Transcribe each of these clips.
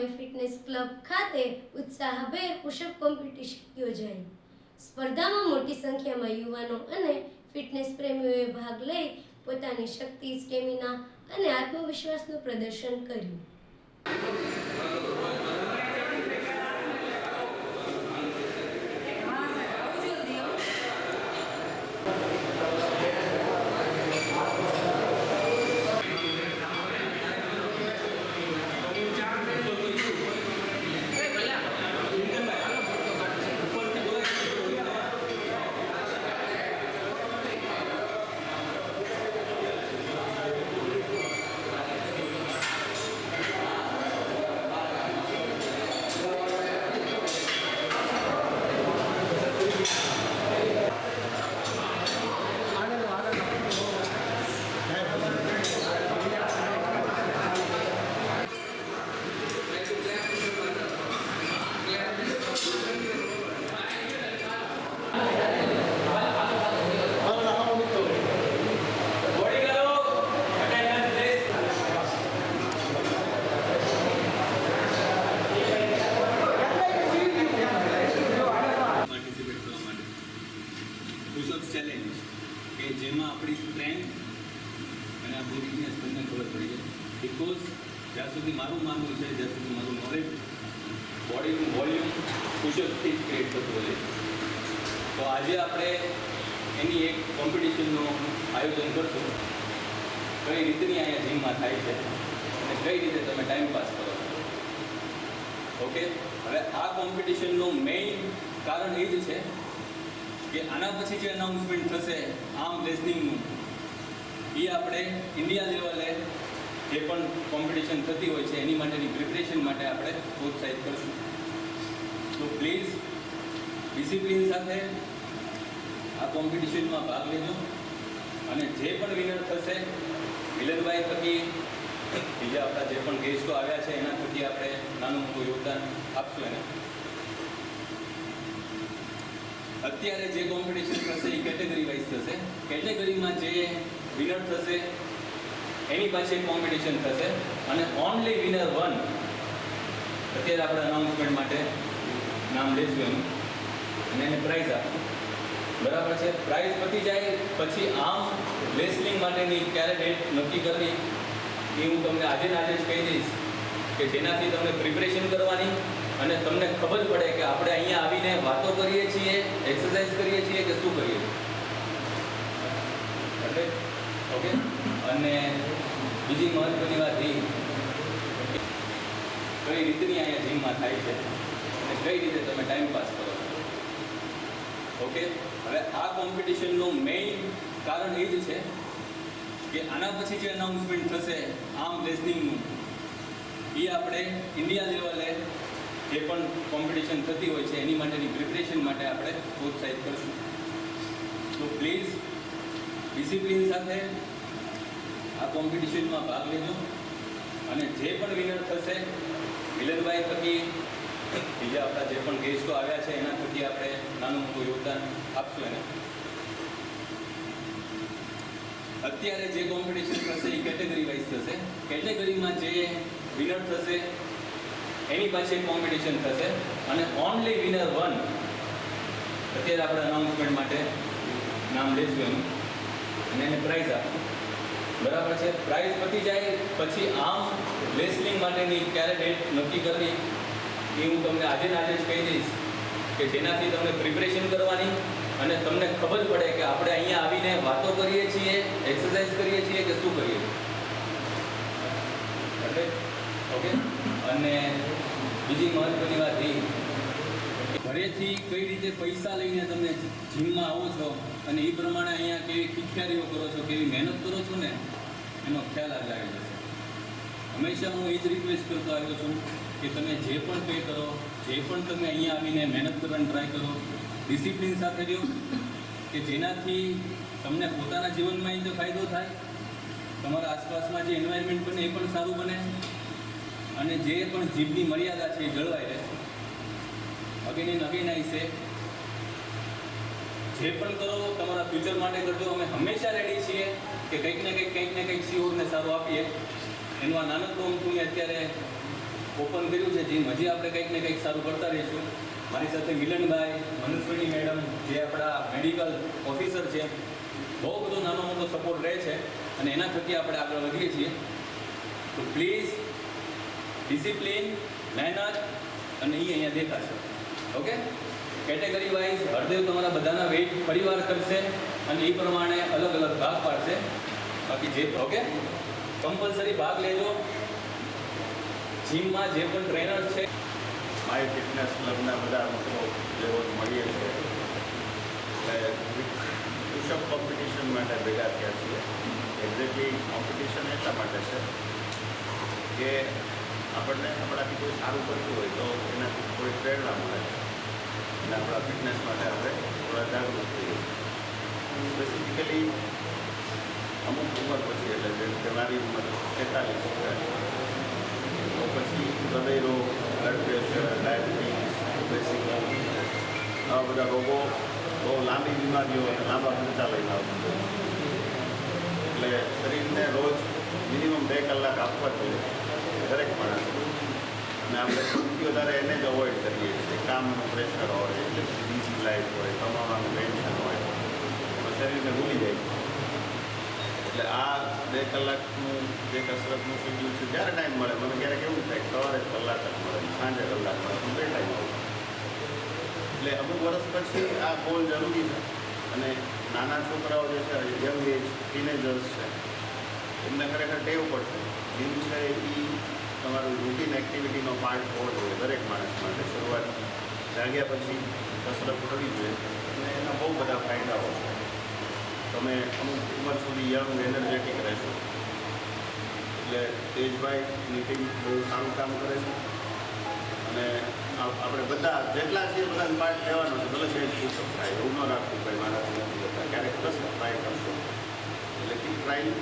સ્વામી fitness club ખાતે ઉત્સાહભેર push-up competition યોજાઈ। સ્પર્ધામાં મોટી સંખ્યામાં યુવાનો અને ફિટનેસ પ્રેમીઓએ ભાગ લઈ પોતાની શક્તિ, સ્ટેમિના અને આત્મવિશ્વાસનું પ્રદર્શન કર્યું। પુશઅપ્સ ચેલેન્જ કે જેમાં આપણી સ્ટ્રેન્થ અને આપણી વીકનેસ બંને ખબર પડી જાય। બિકોઝ જ્યાં સુધી મારું માનવું છે, જ્યાં સુધી મારું નોલેજ, બોડીનું વોલ્યુમ પુશઅપ્સથી જ ક્રિએટ થતું હોય છે। તો આજે આપણે એની એક કોમ્પિટિશનનું આયોજન કરશું, કઈ રીતની અહીંયા જીમમાં થાય છે અને કઈ રીતે તમે ટાઈમ પાસ કરો છો। ઓકે, હવે આ કોમ્પિટિશનનું મેઇન કારણ એ જ છે કે આના પછી જે અનાઉન્સમેન્ટ થશે આર્મ રેસલિંગનું, એ આપણે ઇન્ડિયા લેવલે જે પણ કોમ્પિટિશન થતી હોય છે એની માટેની પ્રિપરેશન માટે આપણે પ્રોત્સાહિત કરશું। તો પ્લીઝ ડિસિપ્લિન સાથે આ કોમ્પિટિશનમાં ભાગ લેજો અને જે પણ વિનર થશે મિલનભાઈ થકી, બીજા આપણા જે પણ ગેસ્ટો આવ્યા છે એના થકી આપણે નાનું મોટું યોગદાન આપશું એને। અત્યારે જે કોમ્પિટિશન થશે એ કેટેગરી વાઇઝ થશે। કેટેગરીમાં જે વિનર થશે એની પાછી કોમ્પિટિશન થશે અને ઓનલી વિનર વન અત્યારે આપણે અનાઉન્સમેન્ટ માટે નામ લઈશું એનું અને એને પ્રાઇઝ આપશું, બરાબર છે। પ્રાઇઝ પતી જાય પછી આમ રેસલિંગ માટેની ક્યારે ડેટ નક્કી કરવી એ હું તમને આજે ને આજે જ કહી દઈશ કે જેનાથી તમને પ્રિપરેશન કરવાની અને તમને ખબર પડે કે આપણે અહીંયા આવીને વાતો કરીએ છીએ, એક્સરસાઇઝ કરીએ છીએ કે શું કરીએ છીએ। ઓકે, અને બીજી મહત્વની વાત એ કઈ રીતની અહીંયા જીમમાં થાય છે અને કઈ રીતે તમે ટાઈમ પાસ કરો છો। ઓકે, હવે આ કોમ્પિટિશનનું મેઇન કારણ એ જ છે કે આના પછી જે અનાઉન્સમેન્ટ થશે આર્મ રેસલિંગનું, એ આપણે ઇન્ડિયા લેવલે જે પણ કોમ્પિટિશન થતી હોય છે એની માટેની પ્રિપરેશન માટે આપણે પ્રોત્સાહિત કરશું। તો પ્લીઝ ડિસિપ્લિન સાથે આ કોમ્પિટિશનમાં ભાગ લેજો અને જે પણ વિનર થશે મિલનભાઈ થકી, બીજા આપણા જે પણ ગેસ્ટો આવ્યા છે એના થકી આપણે નાનું મોટું યોગદાન આપશું એને। અત્યારે જે કોમ્પિટિશન થશે એ કેટેગરી વાઇઝ થશે। કેટેગરીમાં જે વિનર થશે એની પાછી કોમ્પિટિશન થશે અને ઓનલી વિનર વન અત્યારે આપણે અનાઉન્સમેન્ટ માટે નામ લઈશું એનું અને એને પ્રાઇઝ આપશું, બરાબર છે। પ્રાઇઝ પતી જાય પછી આમ રેસલિંગ માટેની ક્યારે ડેટ નક્કી કરવી એ હું તમને આજે ને આજે જ કહી દઈશ કે જેનાથી તમને પ્રિપરેશન કરવાની અને તમને ખબર પડે કે આપણે અહીંયા આવીને વાતો કરીએ છીએ, એક્સરસાઇઝ કરીએ છીએ કે શું કરીએ છીએ। ઓકે, અને બીજી મહત્વની વાત એ ઘરેથી કઈ રીતે પૈસા લઈને તમે જીમમાં આવો છો અને એ પ્રમાણે અહીંયા કેવી ખીખ્યારીઓ કરો છો, કેવી મહેનત કરો છો ને એનો ખ્યાલ આજે આવી જશે। હંમેશા હું એ જ રિક્વેસ્ટ કરતો આવ્યો છું કે તમે જે પણ પે કરો, જે પણ તમે અહીંયા આવીને મહેનત કરવાની ટ્રાય કરો, ડિસિપ્લિન સાથે રહ્યો કે જેનાથી તમને પોતાના જીવનમાં તો ફાયદો થાય, તમારા આસપાસમાં જે એન્વાયરમેન્ટ બને એ પણ સારું બને અને જે પણ જીભની મર્યાદા છે એ જળવાઈ રહે। અગેન એન્ડ અગેન આઈ સે જે પણ કરો તમારા ફ્યુચર માટે કરજો। અમે હંમેશા રેડી છીએ કે કંઈક ને કંઈક સિયોરને સારું આપીએ। એનું આ નાનકડું હું અત્યારે ઓપન કર્યું છે જીમ. હજી આપણે કંઈક ને કંઈક સારું કરતા રહીશું. મારી સાથે મિલનભાઈ, મનુસ્વીણી મેડમ જે આપણા મેડિકલ ઓફિસર છે, બહુ બધો નાનો મોટો સપોર્ટ રહે છે અને એના થકી આપણે આગળ વધીએ છીએ. તો પ્લીઝ ડિસિપ્લિન, મહેનત અને એ અહીંયા દેખાશે. ઓકે, કેટેગરી વાઇઝ હરદેવ તમારા બધાના વેઇટ પરિવાર કરશે અને એ પ્રમાણે અલગ અલગ ભાગ પાડશે. બાકી જે ઓકે કમ્પલસરી ભાગ લેજો. જીમમાં જે પણ ટ્રેનર છે, માય ફિટનેસ ક્લબના બધા મિત્રો જે રોજ મળીએ છીએ એટલે પુશઅપ કોમ્પિટિશન માટે ભેગા થયા છીએ. એક્ઝેક્ટલી કોમ્પિટિશન એટલા માટે છે કે આપણને આપણાથી કોઈ સારું કરતું હોય તો એનાથી થોડી પ્રેરણા મળે અને આપણા ફિટનેસ માટે આપણે થોડા જાગૃત થઈએ. સ્પેસિફિકલી અમુક ઉંમર પછી એટલે જેમ કે મારી ઉંમર 43 છે, તો પછી હૃદય રોગ, બ્લડ પ્રેશર, ડાયાબિટીસ, બેસિક આવા બધા રોગો બહુ લાંબી બીમારીઓ અને લાંબા ખર્ચા લઈને આવતું હોય. એટલે શરીરને રોજ મિનિમમ 2 કલાક આપવા જોઈએ દરેક માણસ. અને આપણે સૌથી વધારે એને જ અવોઇડ કરીએ છીએ. કામનું પ્રેશર હોય, એટલે બીજી લાઈફ હોય, કમાવાનું ટેન્શન હોય, તો શરીરને ભૂલી જાય. એટલે આ 2 કલાકનું જે કસરતનું શેડ્યુલ છે, જ્યારે ટાઈમ મળે, મને ક્યારેક એવું થાય સવારે કલાક જ મળે, સાંજે કલાક મળે, હું 2 ટાઈમ આવું. એટલે અમુક વર્ષ પછી આ ગોલ જરૂરી છે. અને નાના છોકરાઓ જે છે, યંગ એજ ટીનેજર્સ છે, એમને ખરેખર ટેવ પડશે. જીમ છે એ તમારું રૂટીન એક્ટિવિટીનો પાર્ટ હોવો જોઈએ દરેક માણસ માટે. શરૂઆત જાગ્યા પછી કસરત કરવી જોઈએ અને એના બહુ બધા ફાયદાઓ છે. તમે અમુક ઉંમર સુધી યંગ એનર્જેટિક રહેશો. એટલે તેજભાઈની ટીમ બહુ સારું કામ કરે છે અને આપણે બધા જેટલા છીએ બધાને પાર્ટ લેવાનો છે. ભલે કંઈ પુશઅપ થાય એવું ન રાખવું, કંઈ મારાથી નથી જતા, ક્યારેક કસરત ટ્રાય કરશો. એટલે કીપ ટ્રાય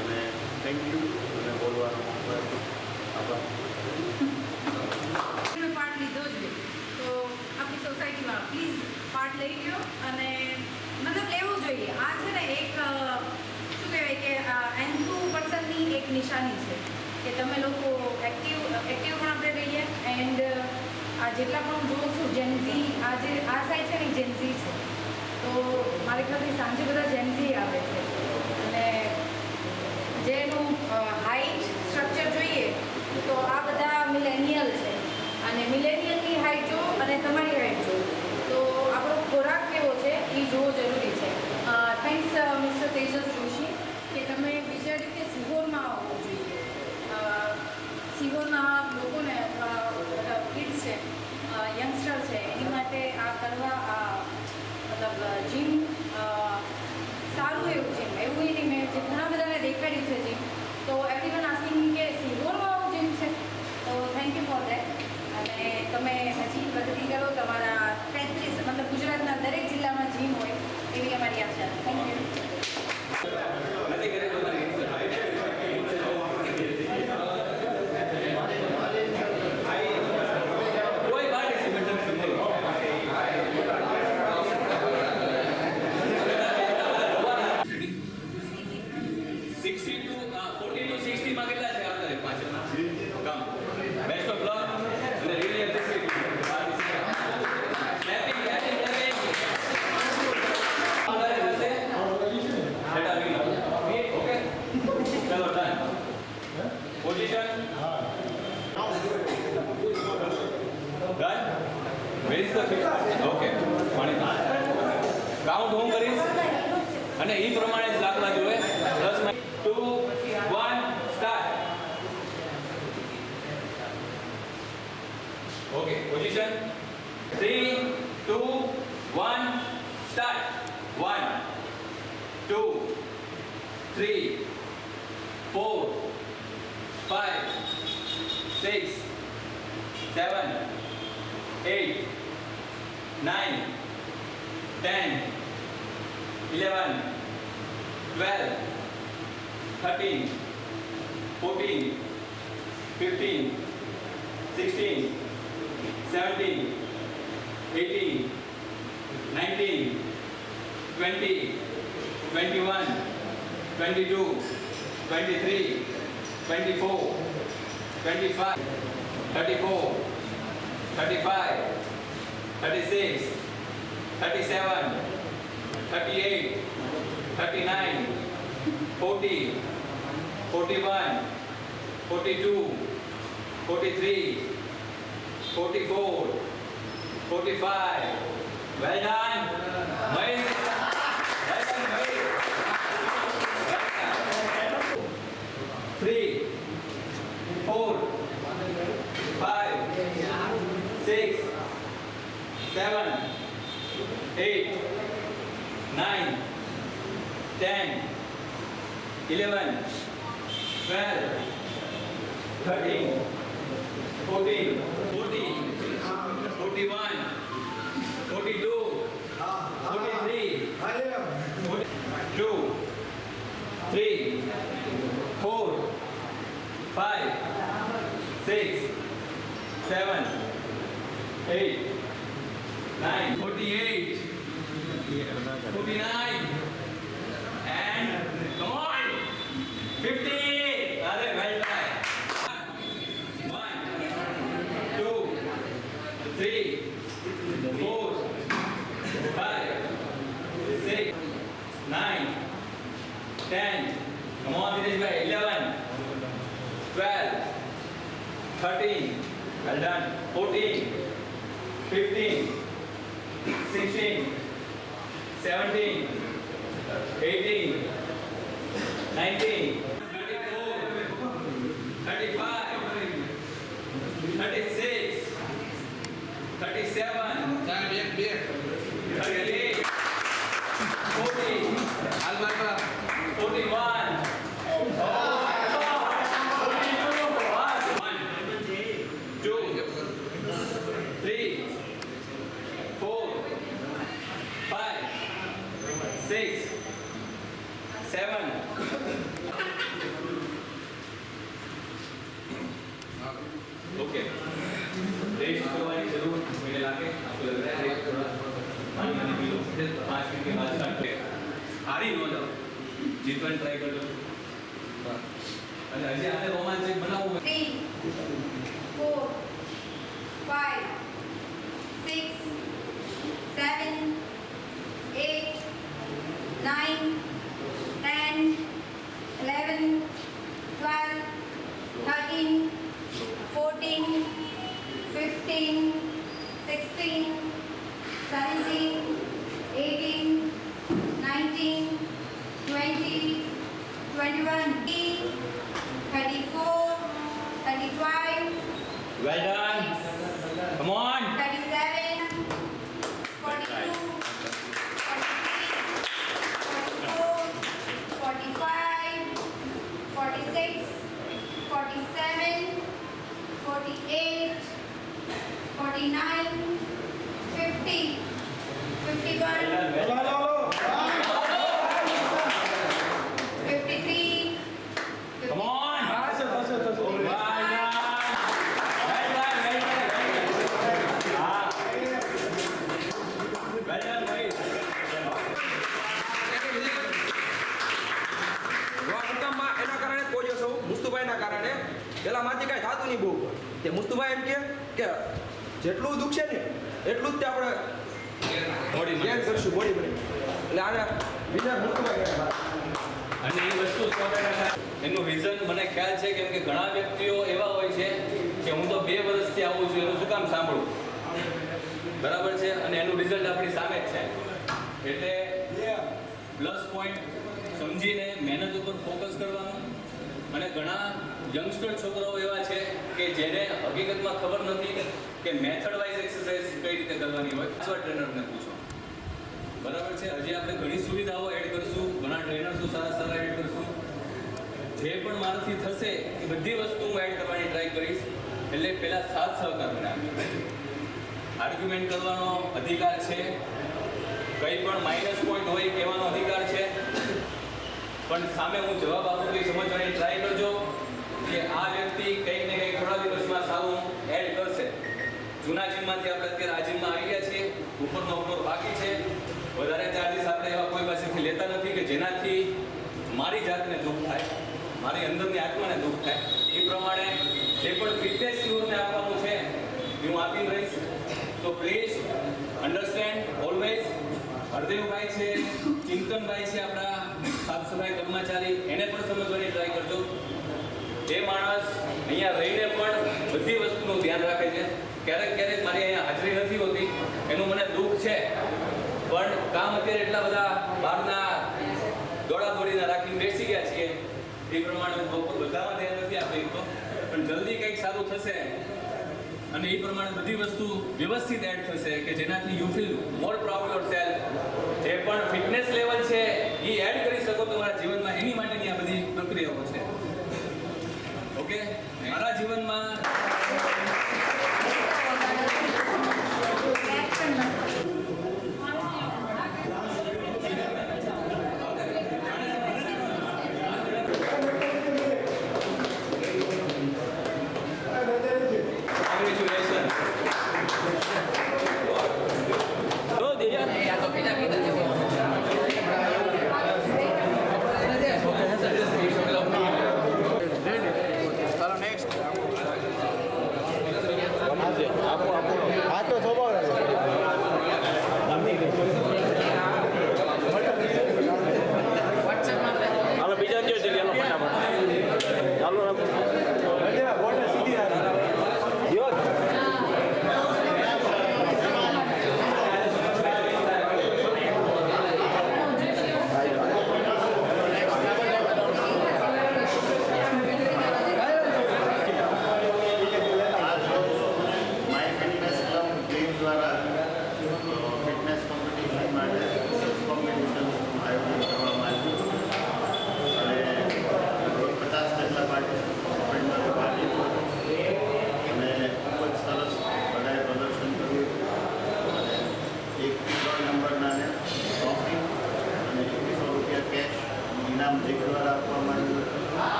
અને થેન્ક યુ અને બોલવાનો આભાર. પાર્ટ લીધો જ હોય તો આપણી સોસાયટીમાં પ્લીઝ પાર્ટ લઈ લો અને મતલબ લેવું જોઈએ. આ છે ને એક શું કહેવાય કે એન્થ્રુ પર્સનની એક નિશાની છે કે તમે લોકો એક્ટિવ પણ આપણે રહીએ. એન્ડ આ જેટલા પણ હું જોઉં છું જેનઝી, આ સાઈડ છે ને જેનઝી છે, તો મારે ખ્યાલથી સાંજે બધા જેનઝી આવે છે અને જેનું હાઇટ સ્ટ્રક્ચર જોઈએ તો આ બધા મિલેનિયલ છે અને મિલેનિયલની હાઇટ જો અને તમારી હાઇટ જો તો આપણો ખોરાક કેવો છે એ જોવો જરૂરી છે. થેન્ક્સ મિસ્ટર તેજસ જોશી કે તમે વિચાર્યું કે સિહોરમાં આવવું જોઈએ. સિહોરના લોકોને બધા કિડ્સ છે, યંગસ્ટર છે, એની માટે આ કરવા મતલબ જીમ સારું એવું જીમ એવું નહીં. મેં જે ઘણા બધાને દેખાડ્યું છે જીમ, તો એવરીવન આસ્કિંગ કે સિહોરમાં આવું જીમ છે, તો થેન્ક યુ ફોર દેટ. અને તમે હજી પ્રગતિ કરો, તમારા 33 મતલબ ગુજરાતના દરેક જિલ્લામાં જીમ હોય એવી અમારી આશા. Thank you. નથી કરે તો મારી કોઈ પાર્ટિસિપેટ નથી. 40 to 60 માં કેટલા છે આપણે પાછળ કામ. બેસ્ટ ઓફ લક અને really appreciate clapping clapping clapping. આગળ જશે બેટા વી ઓકે ચલો done. Position done. Where is the fifth? Okay પાણી કાઉન્ટ હું કરીશ અને એ પ્રમાણે જ લાગવા જોઈએ. 10 2 1 start. Okay position 3 2 1 start. 1 2 3 4 5 6 7 8 9 10 11 12 13 14 15 16 17 18 19 20 21 22 23 24 25 34, 35, 36, 37, 38, 39, 40, 41, 42, 43, 44, 45. Well done. Well done, Mahesh. 3, 4, 5, 6, 7, 8, 9, 10, 11, 12, 13, 14, 41, 42, 43, 42, 3, 4, 5, 6, 7, 8, 9, 48, 49, and come on, 50. Well done. 1, 2, 3, 4, 5, 6, 9, 10. Come on, Dinesh. 11, 12, 13. Well done. 14, 15, 16, 17, 18, 19, 34, 35, 36, 37, 38, 40, 41. Okay rest करवाने जरूर मेरे लाके आपको लग रहा है रेस्ट थोड़ा पानी वानी पी लो फिर 5 मिनट के बाद स्टार्ट करें हारी न जाओ जीतवानी ट्राई कर लो અને હજી આને રોમાંચક બનાવવું 3, 4, 5, 6, 7, 8, 9, 10, 11, 12, 13, 14, 15, 16, 17, 18, 19, 20, 21, 34, 35, well done come on 37, 42, 43, 44, 45, 46, 47, 48, 49, 50, 51, 53, come on મુસ્તુભાઈના કારણે પેલા માંથી કાંઈ થતું નહીં બહુ તે મુસ્તુભાઈ એમ કે જેટલું દુઃખ છે ને એટલું જ તે આપણે બોડી ગેન કરશું બોડી બની એટલે આને વિનર મુસ્તુભાઈ અને એ વસ્તુ 100% એનું રીઝન મને ખ્યાલ છે કેમ કે ઘણા વ્યક્તિઓ એવા હોય છે કે હું તો 2 વર્ષથી આવું છું એનું શું કામ સાંભળું બરાબર છે અને એનું રિઝલ્ટ આપણી સામે જ છે એટલે પ્લસ પોઈન્ટ સમજીને મહેનત ઉપર ફોકસ કરવાનું અને ઘણા યંગસ્ટર છોકરાઓ એવા છે કે જેને હકીકતમાં ખબર નથી કે મેથડ વાઇઝ એક્સરસાઇઝ કઈ રીતે કરવાની હોય અથવા ટ્રેનરને પૂછો બરાબર છે હજી આપણે ઘણી સુવિધાઓ એડ કરશું ઘણા ટ્રેનર્સો સારા એડ કરશું જે પણ મારાથી થશે એ બધી વસ્તુ હું એડ કરવાની ટ્રાય કરીશ એટલે પહેલા સાથ સહકાર બનાવીએ આર્ગ્યુમેન્ટ કરવાનો અધિકાર છે કંઈ પણ માઇનસ પોઈન્ટ હોય કહેવાનો અધિકાર છે પણ સામે હું જવાબ આપું કે સમજવાની ટ્રાય કરજો કે આ વ્યક્તિ કંઈક ને કંઈક થોડા દિવસમાં સારું એડ કરશે જૂના જીમમાંથી આપણે અત્યારે આ જીમમાં આવી ગયા છીએ ઉપરનો ફ્લોર બાકી છે વધારે ચાર્જીસ આપણે એવા કોઈ પાસેથી લેતા નથી કે જેનાથી મારી જાતને દુઃખ થાય મારી અંદરની આત્માને દુઃખ થાય એ પ્રમાણે જે પણ ફિટનેસ યુવકને આપવાનું છે એ હું આપી રહીશ. So please understand always. Hardevbhai છે, ચિંતનભાઈ છે, આપણા સાફ સફાઈ કર્મચારી, એને પણ સમજવાની ટ્રાય કરજો. એ માણસ અહીંયા રહીને પણ બધી વસ્તુનું ધ્યાન રાખે છે. ક્યારેક મારી અહીંયા હાજરી નથી હોતી, એનું મને દુઃખ છે, પણ કામ અત્યારે એટલા બધા બહારના દોડાદોડીના રાખીને બેસી ગયા છીએ, એ પ્રમાણે બધામાં ધ્યાન નથી આપી શકતો. પણ જલ્દી કંઈક સારું થશે અને એ પ્રમાણે બધી વસ્તુ વ્યવસ્થિત એડ થશે કે જેનાથી you feel more proud your self. જે પણ ફિટનેસ લેવલ છે એ એડ કરી શકો તમારા જીવનમાં, એની માટેની આ બધી પ્રક્રિયાઓ છે. ઓકે, મારા જીવનમાં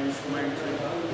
ઇન્સ્ટ્રુમેન્ટ છે.